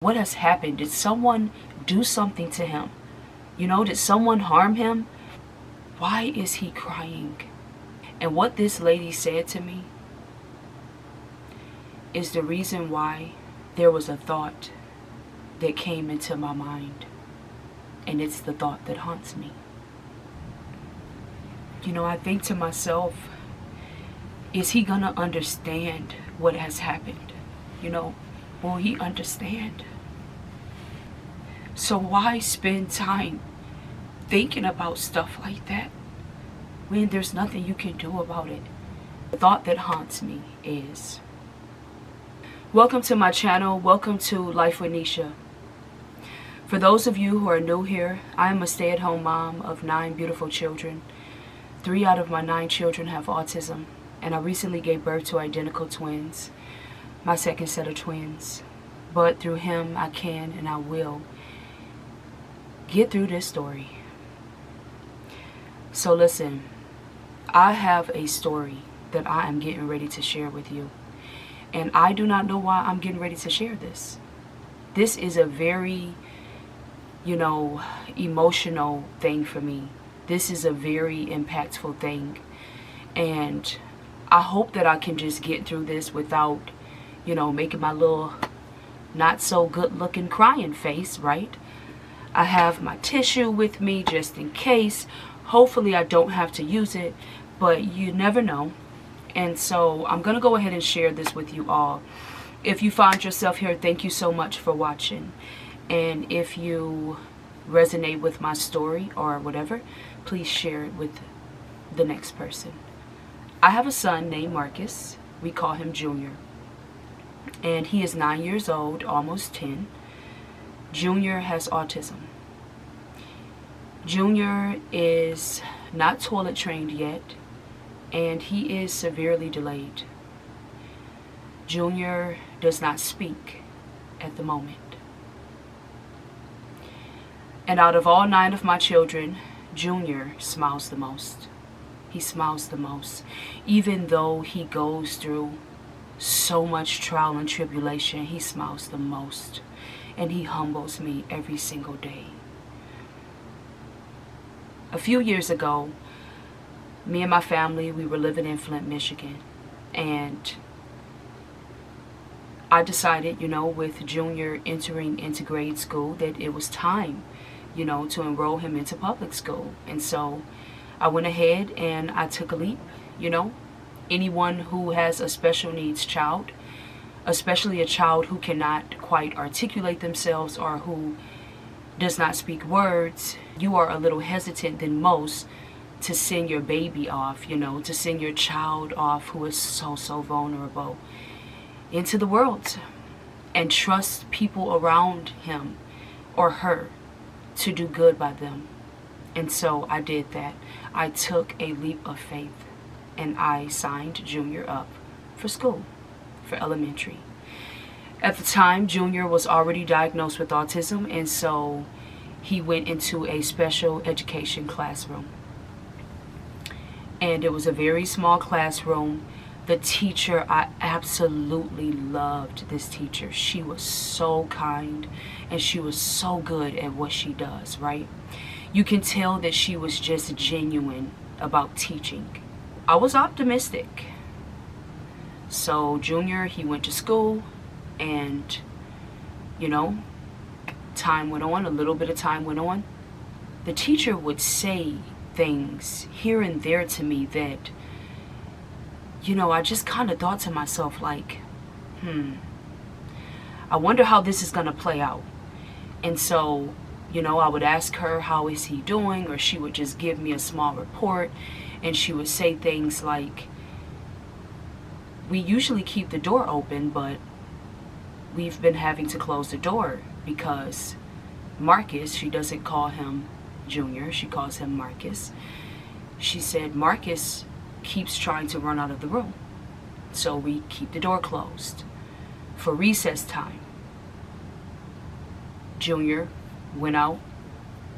What has happened? Did someone do something to him? Did someone harm him? Why is he crying? And what this lady said to me is the reason why there was a thought that came into my mind. And it's the thought that haunts me. I think to myself, is he gonna understand what has happened? Will he understand? So why spend time thinking about stuff like that when there's nothing you can do about it? The thought that haunts me is, welcome to my channel, welcome to Life with NISHA. For those of you who are new here, I am a stay-at-home mom of 9 beautiful children. 3 out of my 9 children have autism, and I recently gave birth to identical twins, my second set of twins. But through him, I can and I will get through this story. So listen, I have a story that I am getting ready to share with you. And I do not know why I'm getting ready to share this. This is a very, emotional thing for me. This is a very impactful thing. And I hope that I can just get through this without, making my little not so good looking crying face, right? I have my tissue with me just in case. Hopefully I don't have to use it, but you never know. And so I'm going to go ahead and share this with you all. If you find yourself here, thank you so much for watching. And if you resonate with my story or whatever, please share it with the next person. I have a son named Marcus. We call him Junior. And he is 9 years old, almost 10. Junior has autism. Junior is not toilet trained yet, and he is severely delayed. Junior does not speak at the moment. And out of all 9 of my children, Junior smiles the most. He smiles the most. Even though he goes through so much trial and tribulation, he smiles the most. And he humbles me every single day. A few years ago, me and my family, we were living in Flint, Michigan. And I decided, with Junior entering into grade school, that it was time, to enroll him into public school. And so I went ahead and I took a leap. Anyone who has a special needs child, especially a child who cannot quite articulate themselves or who does not speak words, you are a little hesitant than most to send your baby off, to send your child off who is so vulnerable into the world and trust people around him or her to do good by them. And so I did that. I took a leap of faith and I signed Junior up for school, for elementary. At the time, Junior was already diagnosed with autism, and so he went into a special education classroom. And it was a very small classroom. The teacher, I absolutely loved this teacher. She was so kind and she was so good at what she does, right? You can tell that she was just genuine about teaching. I was optimistic. So Junior, he went to school and, time went on, a little bit of time went on. The teacher would say things here and there to me that, I just kind of thought to myself like, I wonder how this is going to play out. And so, I would ask her, how is he doing? Or she would just give me a small report. And she would say things like, we usually keep the door open, but we've been having to close the door because Marcus, she doesn't call him Junior, she calls him Marcus. She said, Marcus keeps trying to run out of the room. So we keep the door closed. For recess time, Junior went out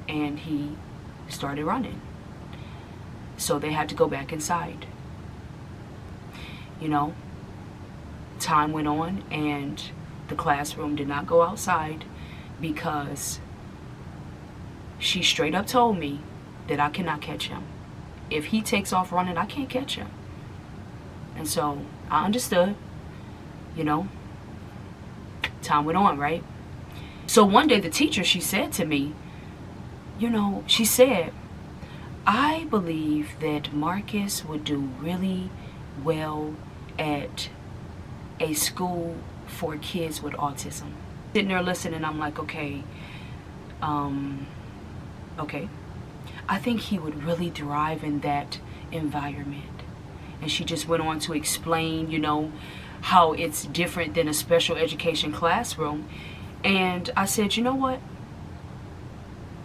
and he started running. So they had to go back inside. Time went on and the classroom, did not go outside, because she straight up told me that I cannot catch him. If he takes off running, I can't catch him. And so I understood, you know. Time went on, right? So one day the teacher, she said to me, you know, she said, I believe that Marcus would do really well at a school for kids with autism. Sitting there listening, I'm like, okay. I think he would really thrive in that environment. And she just went on to explain, you know, how it's different than a special education classroom. And I said, you know what?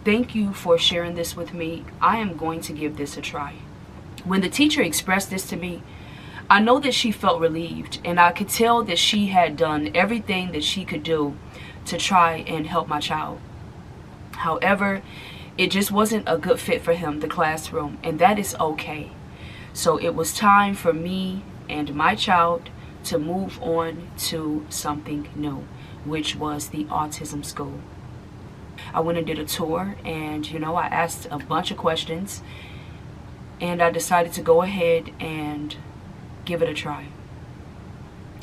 Thank you for sharing this with me. I am going to give this a try. When the teacher expressed this to me, I know that she felt relieved, and I could tell that she had done everything that she could do to try and help my child. However, it just wasn't a good fit for him, the classroom, and that is okay. So it was time for me and my child to move on to something new, which was the autism school. I went and did a tour, and, you know, I asked a bunch of questions, and I decided to go ahead and give it a try.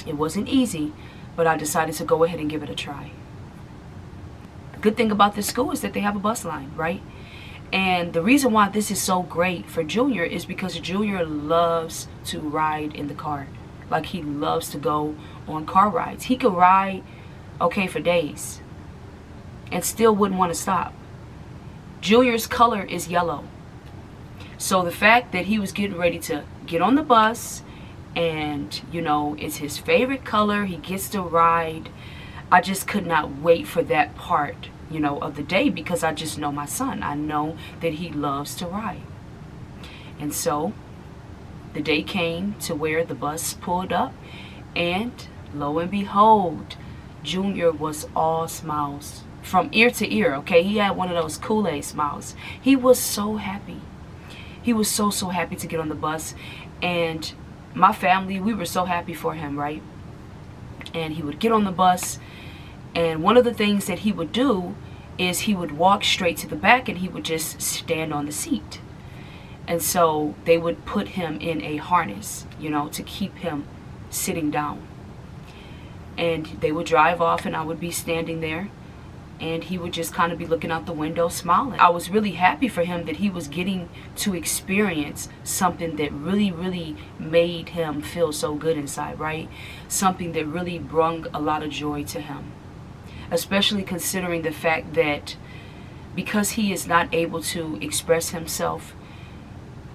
It wasn't easy, but I decided to go ahead and give it a try. The good thing about this school is that they have a bus line, right? And the reason why this is so great for Junior is because Junior loves to ride in the car. Like, he loves to go on car rides. He could ride, okay, for days and still wouldn't want to stop. Junior's color is yellow. So the fact that he was getting ready to get on the bus and, you know, it's his favorite color, he gets to ride, I just could not wait for that part, you know, of the day, because I just know my son. I know that he loves to ride. And so the day came to where the bus pulled up, and lo and behold, Junior was all smiles from ear to ear, okay? He had one of those Kool-Aid smiles. He was so happy. He was so happy to get on the bus. And my family, we were so happy for him, right? And he would get on the bus, and one of the things that he would do is he would walk straight to the back, and he would just stand on the seat. And so they would put him in a harness, you know, to keep him sitting down. And they would drive off, and I would be standing there, and he would just kind of be looking out the window smiling. I was really happy for him that he was getting to experience something that really made him feel so good inside, right? Something that really brought a lot of joy to him. Especially considering the fact that because he is not able to express himself,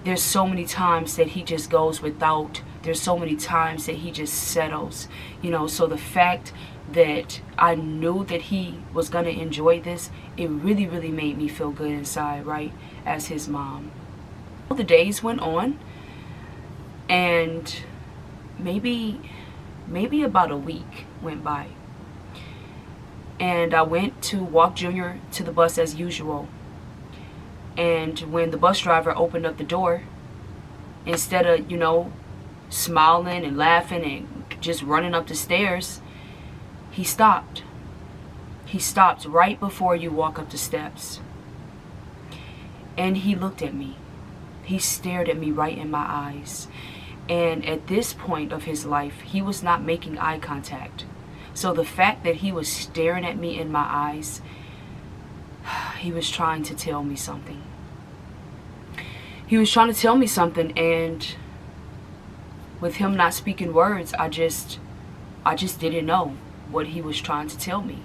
there's so many times that he just goes without. There's so many times that he just settles, you know. So the fact that I knew that he was going to enjoy this, it really made me feel good inside, right, as his mom. The days went on, and maybe about a week went by, and I went to walk Junior to the bus as usual. And when the bus driver opened up the door, instead of, you know, smiling and laughing and just running up the stairs, he stopped. He stopped right before you walk up the steps. And he looked at me. He stared at me right in my eyes. And at this point of his life, he was not making eye contact. So the fact that he was staring at me in my eyes, he was trying to tell me something. He was trying to tell me something, and with him not speaking words, I just didn't know what he was trying to tell me.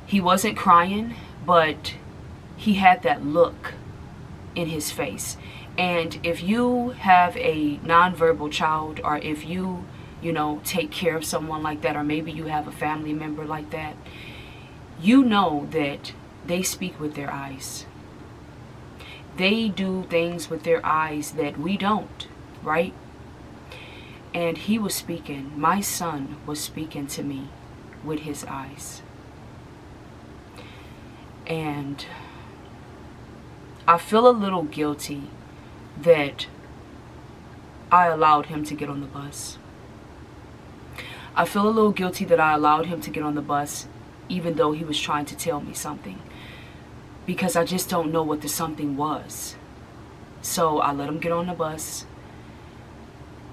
He wasn't crying, but he had that look in his face. And if you have a nonverbal child, or if you know, take care of someone like that, or maybe you have a family member like that, you know that they speak with their eyes. They do things with their eyes that we don't, right? And he was speaking. My son was speaking to me with his eyes. And I feel a little guilty that I allowed him to get on the bus. I feel a little guilty that I allowed him to get on the bus, even though he was trying to tell me something, because I just don't know what the something was. So I let him get on the bus,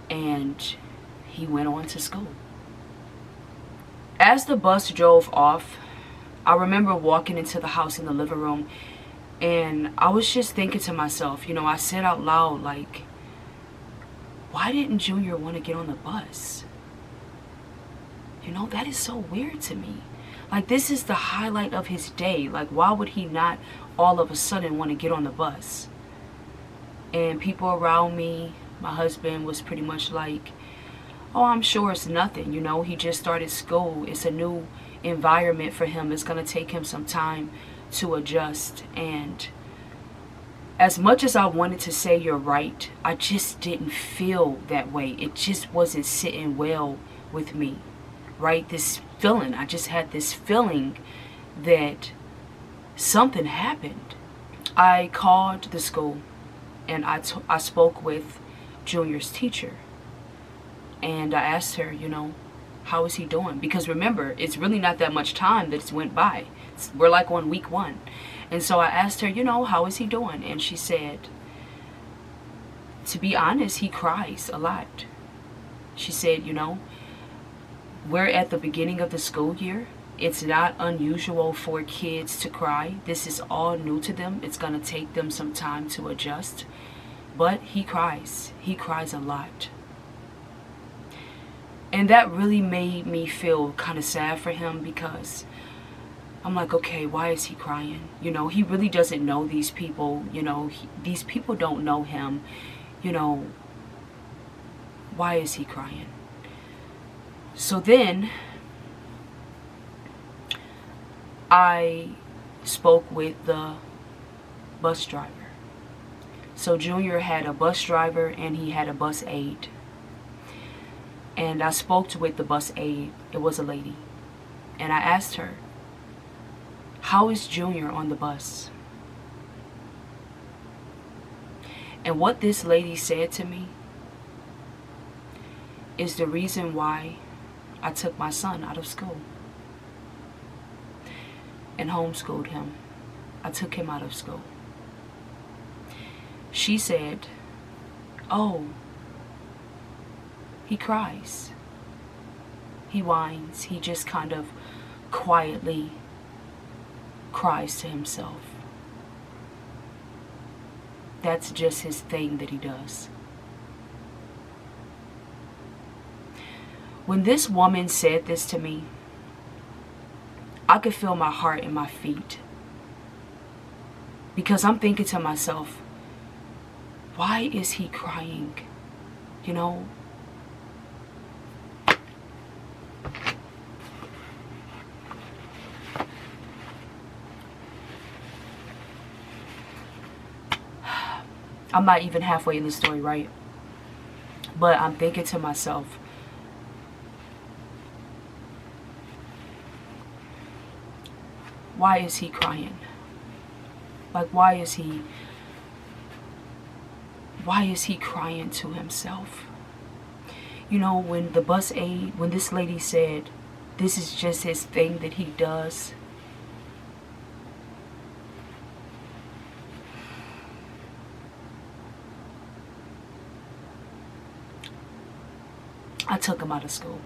and he went on to school. As the bus drove off, I remember walking into the house in the living room, and I was just thinking to myself, you know, I said out loud, like, why didn't Junior want to get on the bus? You know, that is so weird to me. Like, this is the highlight of his day. Like, why would he not all of a sudden want to get on the bus? And people around me, my husband was pretty much like, oh, I'm sure it's nothing. You know, he just started school. It's a new environment for him. It's going to take him some time to adjust. And as much as I wanted to say you're right, I just didn't feel that way. It just wasn't sitting well with me, right? This feeling, I just had this feeling that something happened. I called the school, and I spoke with Junior's teacher, and I asked her, you know, how is he doing? Because remember, it's really not that much time that's went by. We're like on week 1. And so I asked her, you know, how is he doing? And she said, to be honest, he cries a lot. She said, you know, we're at the beginning of the school year. It's not unusual for kids to cry. This is all new to them. It's going to take them some time to adjust. But he cries. He cries a lot. And that really made me feel kind of sad for him, because I'm like, okay, why is he crying? You know, he really doesn't know these people. You know, these people don't know him. You know, why is he crying? So then I spoke with the bus driver. So Junior had a bus driver and he had a bus aide. And I spoke with the bus aide. It was a lady. And I asked her, how is Junior on the bus? And what this lady said to me is the reason why I took my son out of school and homeschooled him. I took him out of school. She said, oh, he cries. He whines. He just kind of quietly cries to himself. That's just his thing that he does. When this woman said this to me, I could feel my heart in my feet. Because I'm thinking to myself, why is he crying? You know? I'm not even halfway in the story, right? But I'm thinking to myself, why is he crying? Like, why is he crying to himself? You know, when the bus aide, when this lady said, this is just his thing that he does, I took him out of school.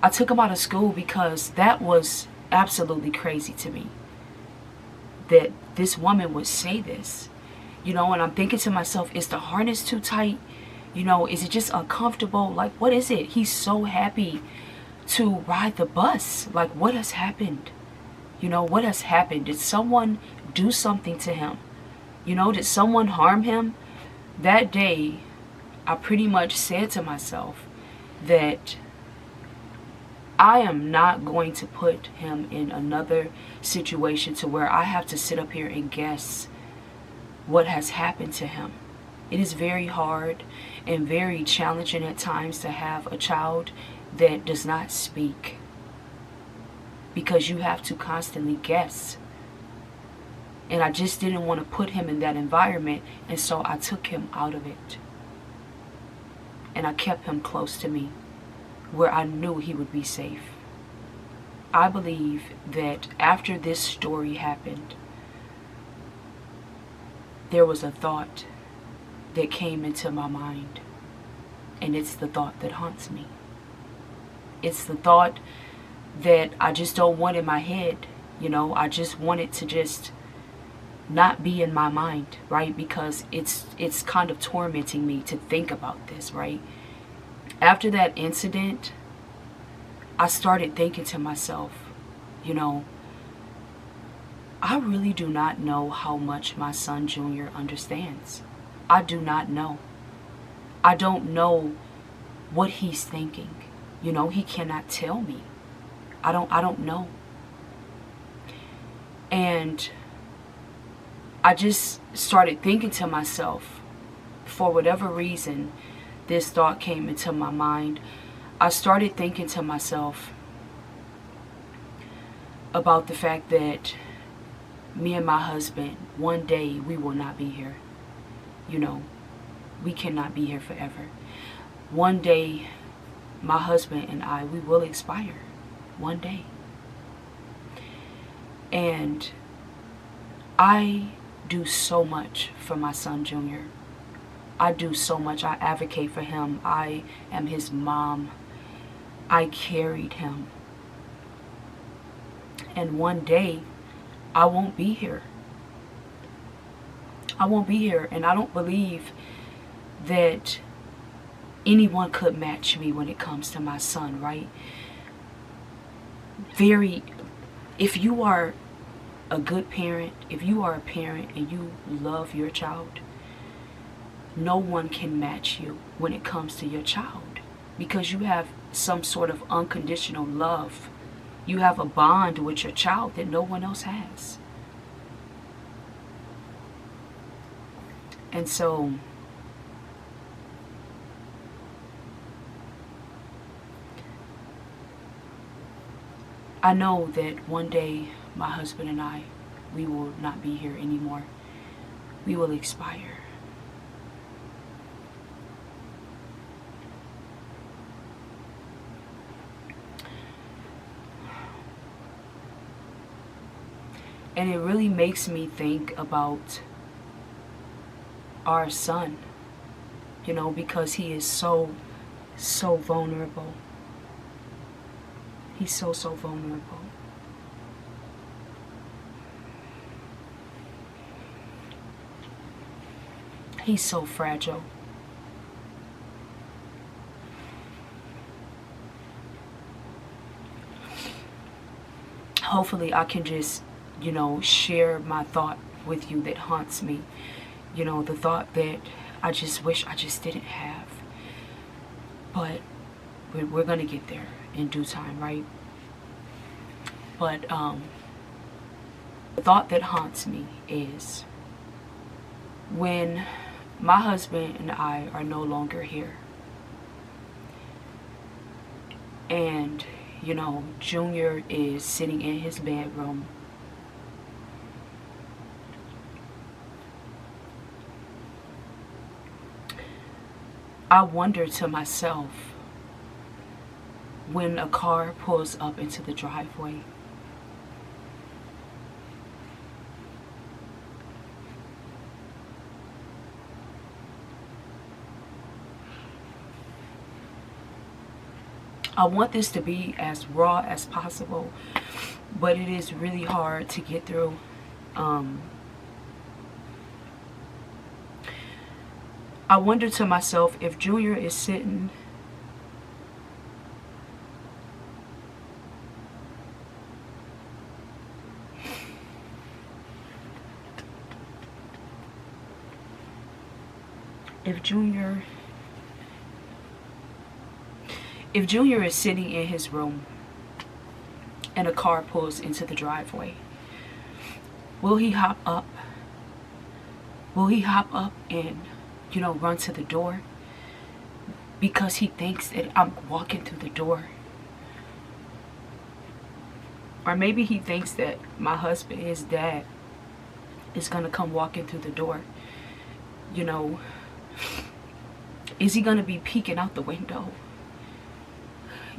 I took him out of school because that was absolutely crazy to me, that this woman would say this. You know, and I'm thinking to myself, is the harness too tight? You know, is it just uncomfortable? Like, what is it? He's so happy to ride the bus. Like, what has happened? You know, what has happened? Did someone do something to him? You know, did someone harm him? That day, I pretty much said to myself that I am not going to put him in another situation to where I have to sit up here and guess what has happened to him. It is very hard and very challenging at times to have a child that does not speak, because you have to constantly guess. And I just didn't want to put him in that environment, and so I took him out of it. And I kept him close to me where I knew he would be safe. I believe that after this story happened, there was a thought that came into my mind, and it's the thought that haunts me. It's the thought that I just don't want in my head. I just want it to just not be in my mind, right? Because it's kind of tormenting me to think about this, right? After that incident, I started thinking to myself, I really do not know how much my son Junior understands. I do not know. I don't know what he's thinking. He cannot tell me. I don't know. And I just started thinking to myself, for whatever reason, this thought came into my mind. I started thinking to myself about the fact that me and my husband, one day we will not be here. We cannot be here forever. One day, my husband and I, we will expire. One day. And I do so much for my son Junior. I do so much. I advocate for him. I am his mom. I carried him. And one day, I won't be here. I won't be here. And I don't believe that anyone could match me when it comes to my son, right? If you are a good parent, if you are a parent and you love your child, no one can match you when it comes to your child, because you have some sort of unconditional love. You have a bond with your child that no one else has. And so I know that one day my husband and I, we will not be here anymore. We will expire. And it really makes me think about our son, because he is so vulnerable. He's so vulnerable. He's so fragile. Hopefully I can just, share my thought with you that haunts me. The thought that I just wish I just didn't have. But we're going to get there in due time, right? But the thought that haunts me is when my husband and I are no longer here, and Junior is sitting in his bedroom, I wonder to myself, when a car pulls up into the driveway, I want this to be as raw as possible, but it is really hard to get through. I wonder to myself, if Junior is sitting if Junior is sitting in his room and a car pulls into the driveway, will he hop up? Will he hop up and, run to the door because he thinks that I'm walking through the door? Or maybe he thinks that my husband, his dad, is going to come walking through the door. Is he going to be peeking out the window?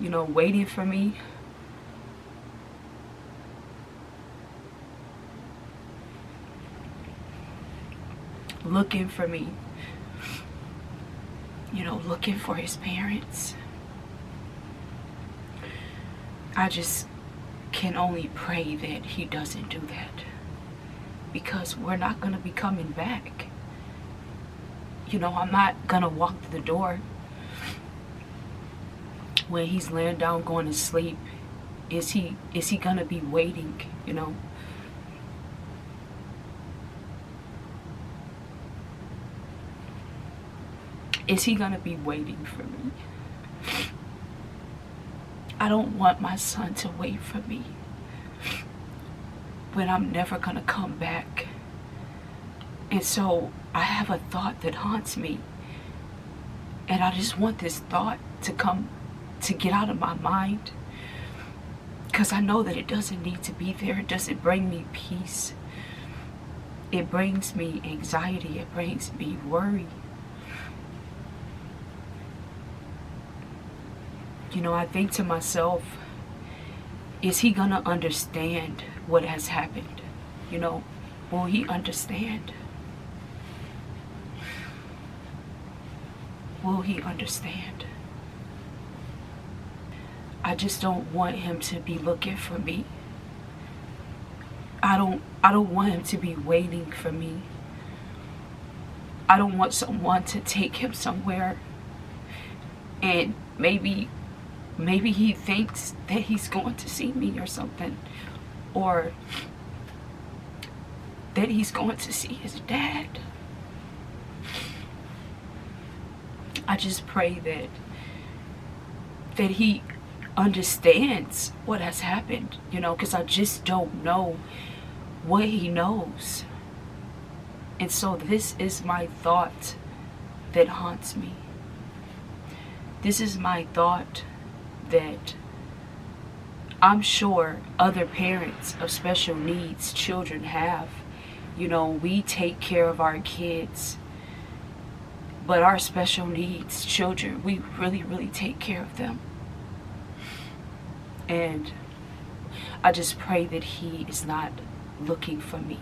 waiting for me. Looking for me. Looking for his parents. I just can only pray that he doesn't do that, because we're not going to be coming back. I'm not going to walk through the door when he's laying down going to sleep. Is he going to be waiting, Is he going to be waiting for me? I don't want my son to wait for me when I'm never going to come back. And so I have a thought that haunts me. And I just want this thought to get out of my mind. Because I know that it doesn't need to be there. It doesn't bring me peace. It brings me anxiety. It brings me worry. I think to myself, is he gonna understand what has happened? Will he understand? Will he understand? I just don't want him to be looking for me. I don't want him to be waiting for me. I don't want someone to take him somewhere and maybe he thinks that he's going to see me or something, or that he's going to see his dad. I just pray that he understands what has happened, because I just don't know what he knows. And so this is my thought that haunts me. This is my thought that I'm sure other parents of special needs children have. We take care of our kids, but our special needs children, we really, really take care of them. And I just pray that he is not looking for me.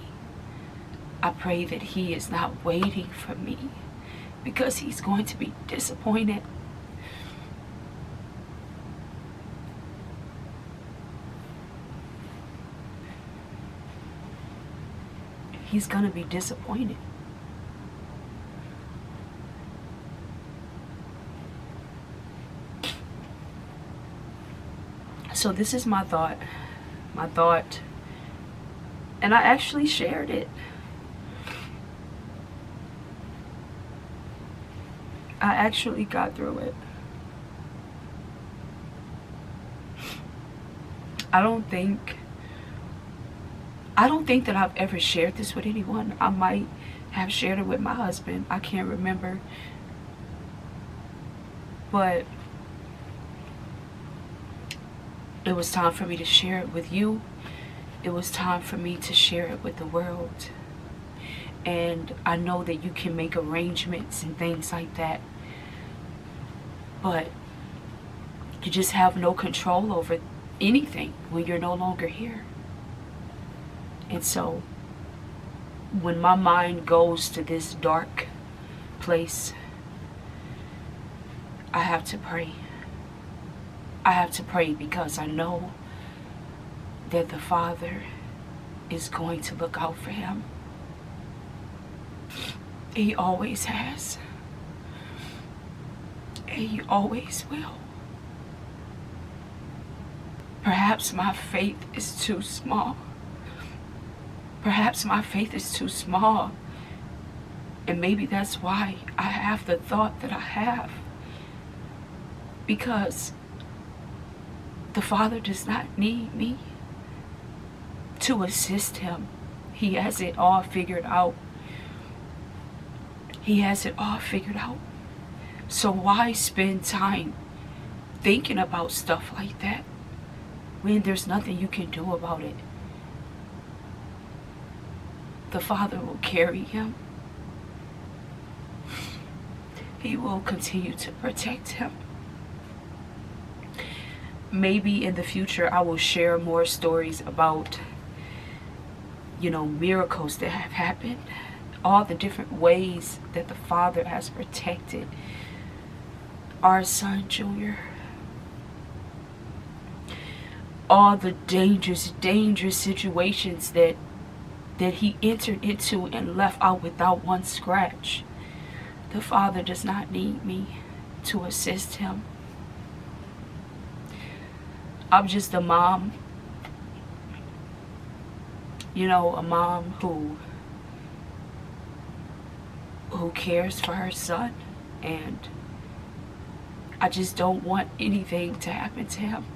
I pray that he is not waiting for me, because he's going to be disappointed. He's going to be disappointed. So this is my thought. And I actually shared it. I actually got through it. I don't think that I've ever shared this with anyone. I might have shared it with my husband. I can't remember. But it was time for me to share it with you. It was time for me to share it with the world. And I know that you can make arrangements and things like that, but you just have no control over anything when you're no longer here. And so when my mind goes to this dark place, I have to pray. I have to pray, because I know that the Father is going to look out for him. He always has. And he always will. Perhaps my faith is too small. Perhaps my faith is too small. And maybe that's why I have the thought that I have. Because the Father does not need me to assist him. He has it all figured out. He has it all figured out. So why spend time thinking about stuff like that when there's nothing you can do about it? The Father will carry him. He will continue to protect him. maybe in the future I will share more stories about, you know, miracles that have happened, all the different ways that the Father has protected our son Junior, all the dangerous situations that he entered into and left out without one scratch. The Father does not need me to assist him. I'm just a mom, you know, a mom who cares for her son, and I just don't want anything to happen to him.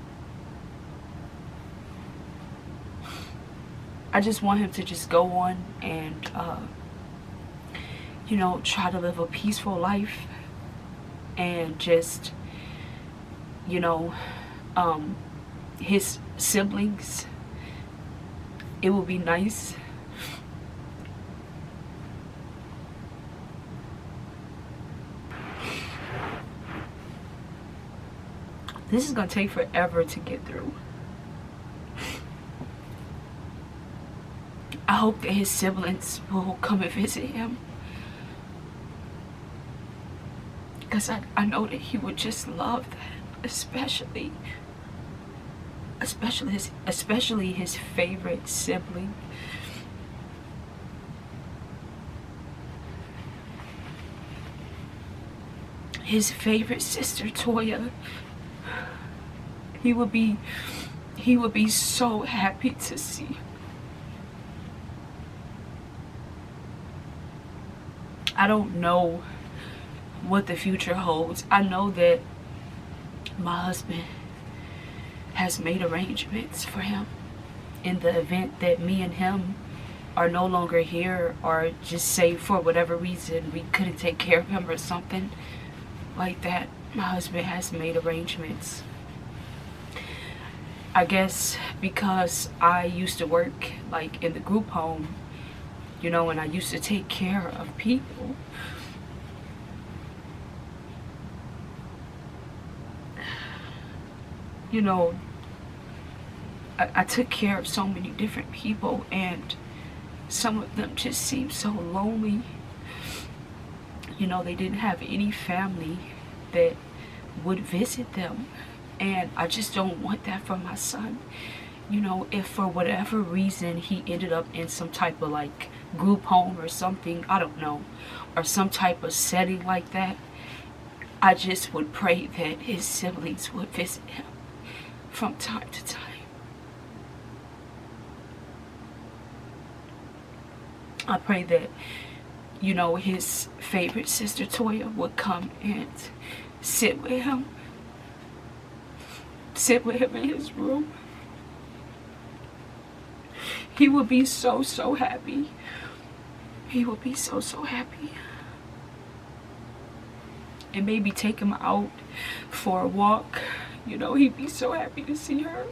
I just want him to just go on and, you know, try to live a peaceful life, and just, you know, his siblings, it would be nice this is gonna take forever to get through. I hope that his siblings will come and visit him, because I know that he would just love that, especially his favorite sibling. His favorite sister Toya. He would be so happy to see. I don't know what the future holds. I know that my husband has made arrangements for him in the event that me and him are no longer here, or just say for whatever reason we couldn't take care of him or something like that. My husband has made arrangements. I guess because I used to work like in the group home, you know, and I used to take care of people. You know, I took care of so many different people, and some of them just seemed so lonely. You know, they didn't have any family that would visit them. And I just don't want that for my son. You know, if for whatever reason he ended up in some type of like group home or something, I don't know, or some type of setting like that, I just would pray that his siblings would visit him from time to time. I pray that, you know, his favorite sister Toya would come and sit with him in his room. He would be so happy. He would be so happy. And maybe take him out for a walk. You know, he'd be so happy to see her.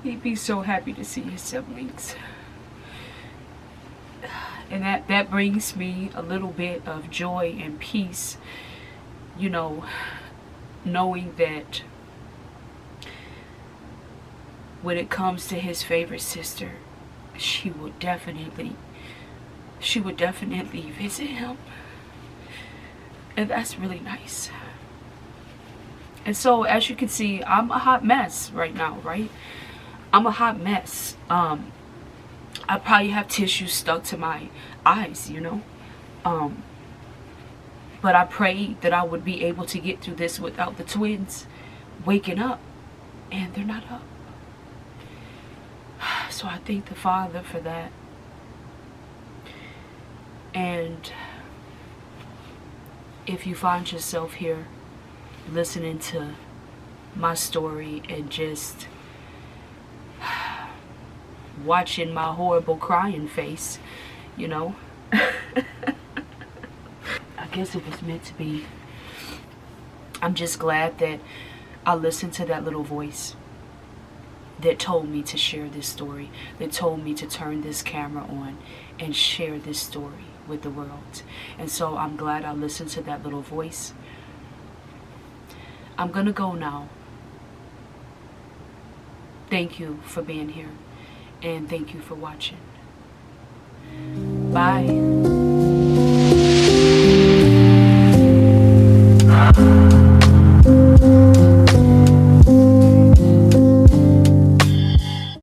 He'd be so happy to see his siblings. And that brings me a little bit of joy and peace, you know, knowing that when it comes to his favorite sister, she would definitely visit him. And that's really nice. And so, as you can see, I'm a hot mess right now, right? I'm a hot mess. I probably have tissue stuck to my eyes, you know. But I prayed that I would be able to get through this without the twins waking up. And they're not up. So I thank the Father for that. And if you find yourself here listening to my story and just watching my horrible crying face, you know, I guess it was meant to be. I'm just glad that I listened to that little voice that told me to share this story, that told me to turn this camera on and share this story with the world. And so I'm glad I listened to that little voice. I'm gonna go now. Thank you for being here, and thank you for watching. Bye.